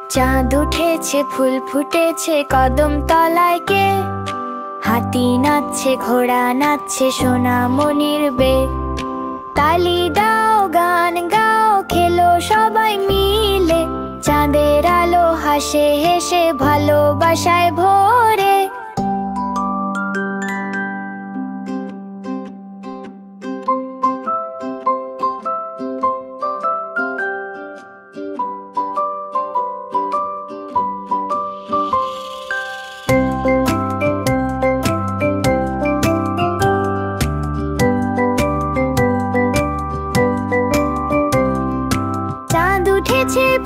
চাঁদ উঠেছে, ফুল ফুটেছে কদম তলায় কে? হাতি নাচছে, ঘোড়া নাচছে, সোনামণির বে। তালি দাও, গান গাও, খেলো সবাই মিলে। চাঁদের আলো হাসে হেসে ভালোবাসায় ভরে।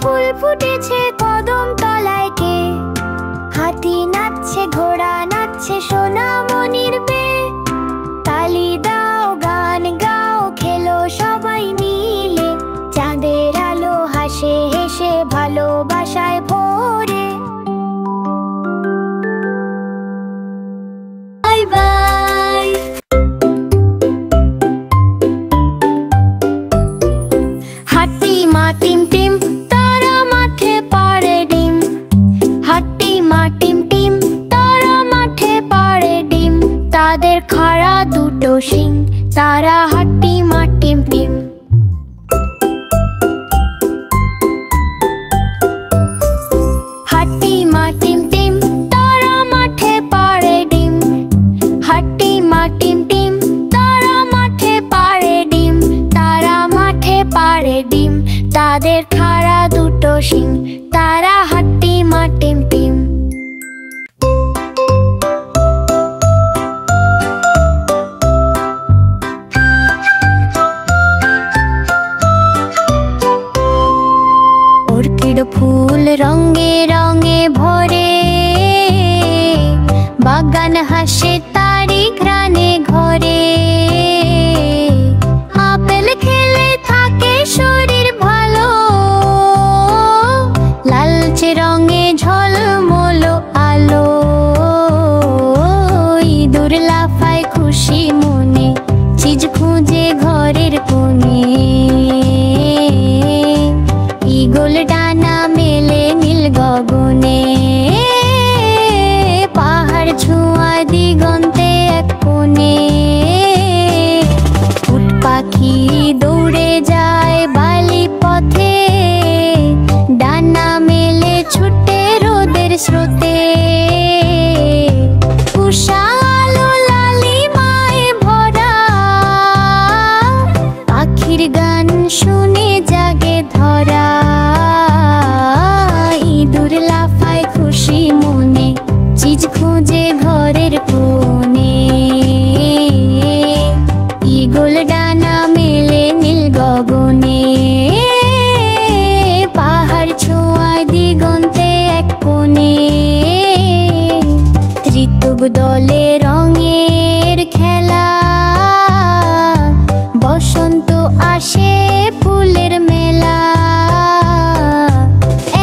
ফুল ফুটেছে কদম তলায় কে? হাতি নাচছে, ঘোড়া নাচছে, সোনামণির বে। তালি দাও, গান গাও, খেলো সবাই মিলে। চাঁদের আলো হাসে হেসে ভালোবাসায় ভরে। Bye bye. হাতি মা টিম টিম, তারা মাঠে পাড়ে ডিম। হাতি মা টিম টিম, তারা মাঠে পাড়ে ডিম। তাদের খাড়া দুটো শিং, তারা হাতি মা টিম টিম। হাতি মা টিম টিম, তারা মাঠে পাড়ে ডিম। হাতি মা টিম টিম, তারা মাঠে পাড়ে ডিম। তারা মাঠে পাড়ে ডিম। তাদের খাড়া দুটো শিং, তারা হাতি মা টিম টিম। অর্কিড ফুল রঙে রঙে ভরে। বাগান হাসে তারি ঘ্রাণে ঘরে। আপেল খেলে থাকে শরীর ভালো। লালচে রঙে ঝলমলো আলো। ইঁদুর লাফায় খুশি মনে, চিজ খুঁজে ঘরের কোণে। ঈগল ডানা মেলে নীল গগনে। পাহাড় ছোঁয়া দিগন্তে এক কোণে। উট পাখি দৌড়ে যায় বালি পথে। ডানা মেলে ছুটে রোদের স্রোতে। উষা আলো লালিমায় ভরা। পাখির গান শুনে জাগে ধরা। ইঁদুর লাফায় খুশি মনে, চিজ খুঁজে ঘরের কোণে। ঈগল ডানা মেলে নীল গগনে। পাহাড় ছোঁয়ায় দিগন্তে এক কোণে। ঋতুক দলে রঙের খেলা। বসন্ত আসে ফুলের মেলা।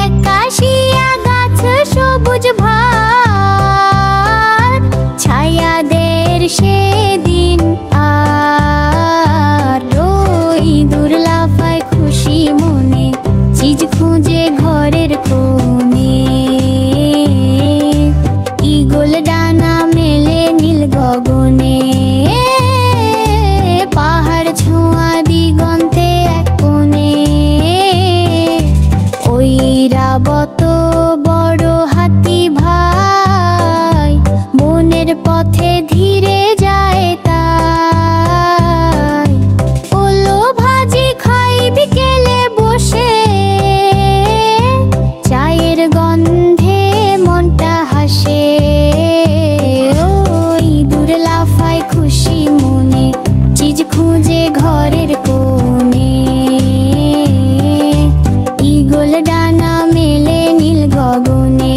একাশিয়া গাছ সবুজ ভাত। ছায়াদের সেদিন আর। ইঁদুর লাফায় খুশি মনে, চিজ খুঁজে ঘরের কোণে। ঈগল ডানা মেলে নীল গগনে। পাহাড় ছোঁয়া দিগন্তে এক কোণে। ঐরাবত বড় হাতি ভাই। বনের পথে ধীরে যায় তাই। ওলো ভাজি খাই বিকেলে বসে। চায়ের গন্ধে মনটা হাসে। ইঁদুর লাফায় খুশি মনে, চিজ খুঁজে ঘরের কোণে। ঈগল ডানা মেলে নীল গগনে।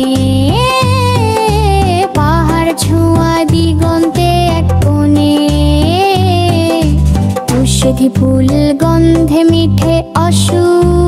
পাহাড় ছোঁয়া দিগন্তে এক কোণে। ঔষধি ফুল গন্ধে মিঠে অসুর।